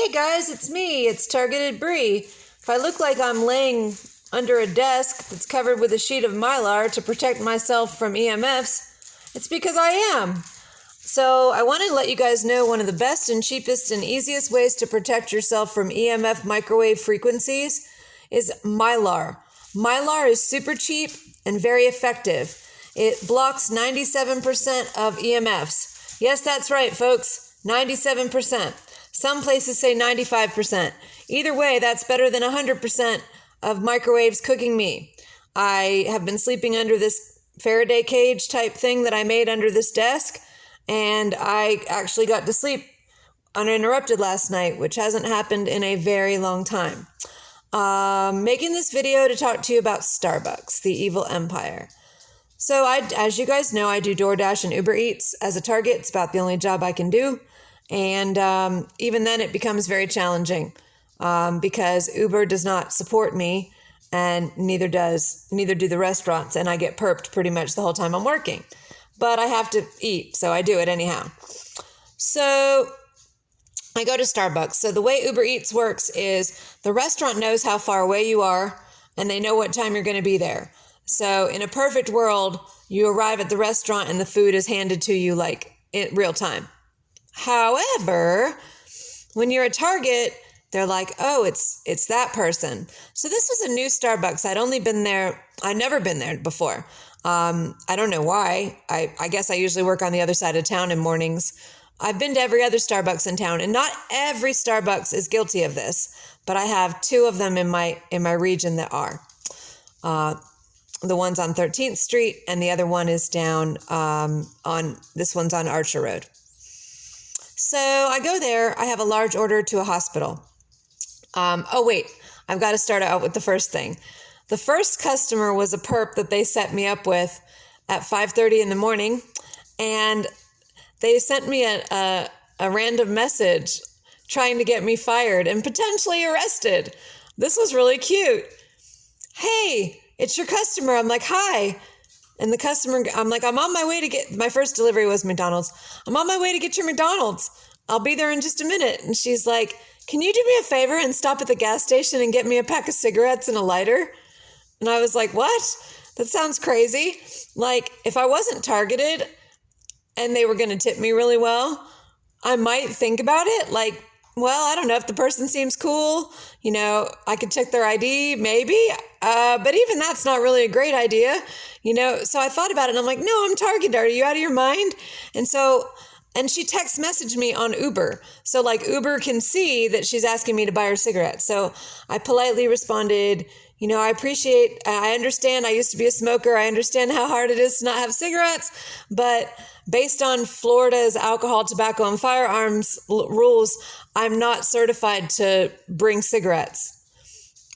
Hey guys, it's me. It's Targeted Bree. If I look like I'm laying under a desk that's covered with a sheet of Mylar to protect myself from EMFs, it's because I am. So I want to let you guys know one of the best and cheapest and easiest ways to protect yourself from EMF microwave frequencies is Mylar. Mylar is super cheap and very effective. It blocks 97% of EMFs. Yes, that's right, folks. 97%. Some places say 95%. Either way, that's better than 100% of microwaves cooking me. I have been sleeping under this Faraday cage type thing that I made under this desk, and I actually got to sleep uninterrupted last night, which hasn't happened in a very long time. Making this video to talk to you about Starbucks, the evil empire. So as you guys know, I do DoorDash and Uber Eats as a Target. It's about the only job I can do. And even then it becomes very challenging because Uber does not support me, and neither do the restaurants, and I get perped pretty much the whole time I'm working. But I have to eat, so I do it anyhow. So I go to Starbucks. So the way Uber Eats works is the restaurant knows how far away you are, and they know what time you're going to be there. So in a perfect world, you arrive at the restaurant and the food is handed to you like in real time. However, when you're a Target, they're like, oh, it's that person. So this was a new Starbucks. I'd never been there before. I don't know why. I guess I usually work on the other side of town in mornings. I've been to every other Starbucks in town, and not every Starbucks is guilty of this, but I have two of them in my region that are. The one's on 13th Street, and the other one is down this one's on Archer Road. So I go there. I have a large order to a hospital. I've got to start out with the first thing. The first customer was a perp that they set me up with at 5:30 in the morning, and they sent me a random message trying to get me fired and potentially arrested. This was really cute. Hey, it's your customer. I'm like, hi. And the customer, I'm like, I'm on my way to get, my first delivery was McDonald's. I'm on my way to get your McDonald's. I'll be there in just a minute. And she's like, can you do me a favor and stop at the gas station and get me a pack of cigarettes and a lighter? And I was like, what? That sounds crazy. Like, if I wasn't targeted and they were going to tip me really well, I might think about it. Like, well, I don't know if the person seems cool. You know, I could check their ID, maybe. But even that's not really a great idea. You know, so I thought about it and I'm like, no, I'm targeted. Are you out of your mind? And she text messaged me on Uber. So like Uber can see that she's asking me to buy her cigarettes. So I politely responded, you know, I understand I used to be a smoker. I understand how hard it is to not have cigarettes, but based on Florida's alcohol, tobacco, and firearms rules, I'm not certified to bring cigarettes.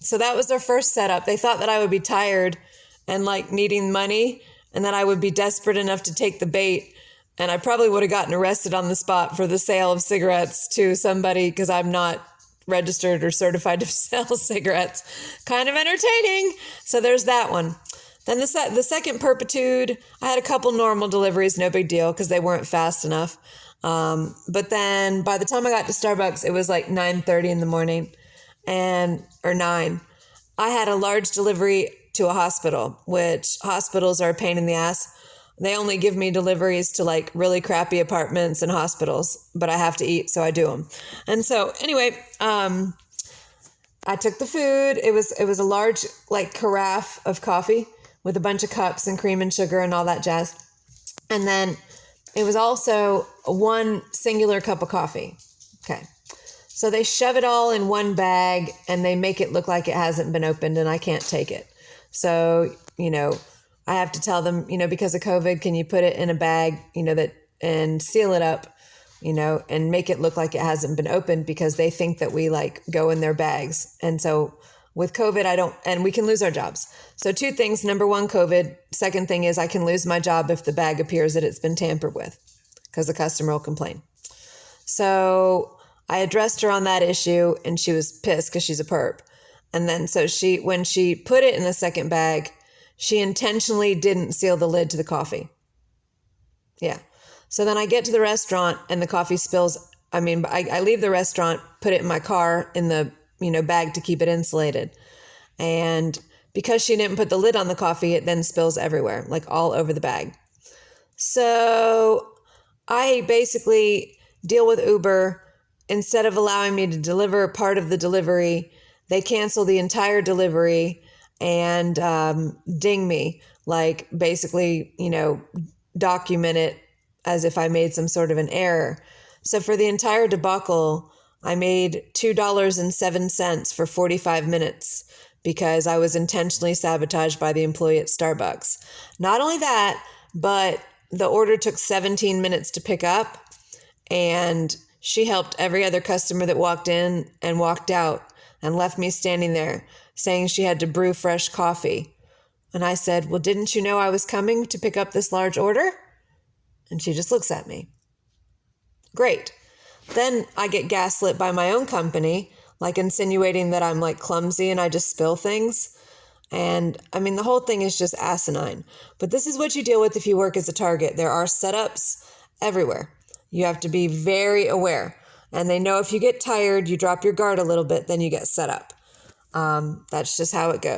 So that was their first setup. They thought that I would be tired and like needing money, and that I would be desperate enough to take the bait. And I probably would have gotten arrested on the spot for the sale of cigarettes to somebody because I'm not registered or certified to sell cigarettes. Kind of entertaining. So there's that one. Then the second perpetude, I had a couple normal deliveries, no big deal because they weren't fast enough. But then by the time I got to Starbucks, it was like 9:30 in the morning or 9. I had a large delivery to a hospital, which hospitals are a pain in the ass. They only give me deliveries to like really crappy apartments and hospitals, but I have to eat, so I do them. And so anyway, I took the food. It was a large like carafe of coffee with a bunch of cups and cream and sugar and all that jazz. And then it was also one singular cup of coffee. Okay. So they shove it all in one bag and they make it look like it hasn't been opened, and I can't take it. So, you know, I have to tell them, you know, because of COVID, can you put it in a bag, you know, and seal it up, you know, and make it look like it hasn't been opened, because they think that we like go in their bags. And so with COVID, and we can lose our jobs. So two things. Number one, COVID. Second thing is I can lose my job if the bag appears that it's been tampered with, because the customer will complain. So I addressed her on that issue, and she was pissed because she's a perp. And then so when she put it in the second bag, she intentionally didn't seal the lid to the coffee. Yeah. So then I get to the restaurant and the coffee spills I leave the restaurant, put it in my car in the, bag to keep it insulated. And because she didn't put the lid on the coffee, it then spills everywhere, like all over the bag. So I basically deal with Uber. Instead of allowing me to deliver part of the delivery, they cancel the entire delivery and ding me, like basically, document it as if I made some sort of an error. So for the entire debacle, I made $2.07 for 45 minutes because I was intentionally sabotaged by the employee at Starbucks. Not only that, but the order took 17 minutes to pick up, and she helped every other customer that walked in and walked out and left me standing there saying she had to brew fresh coffee. And I said, well, didn't you know I was coming to pick up this large order? And she just looks at me. Great. Then I get gaslit by my own company, like insinuating that I'm like clumsy and I just spill things. And the whole thing is just asinine. But this is what you deal with if you work as a target. There are setups everywhere. You have to be very aware. And they know if you get tired, you drop your guard a little bit, then you get set up. That's just how it goes.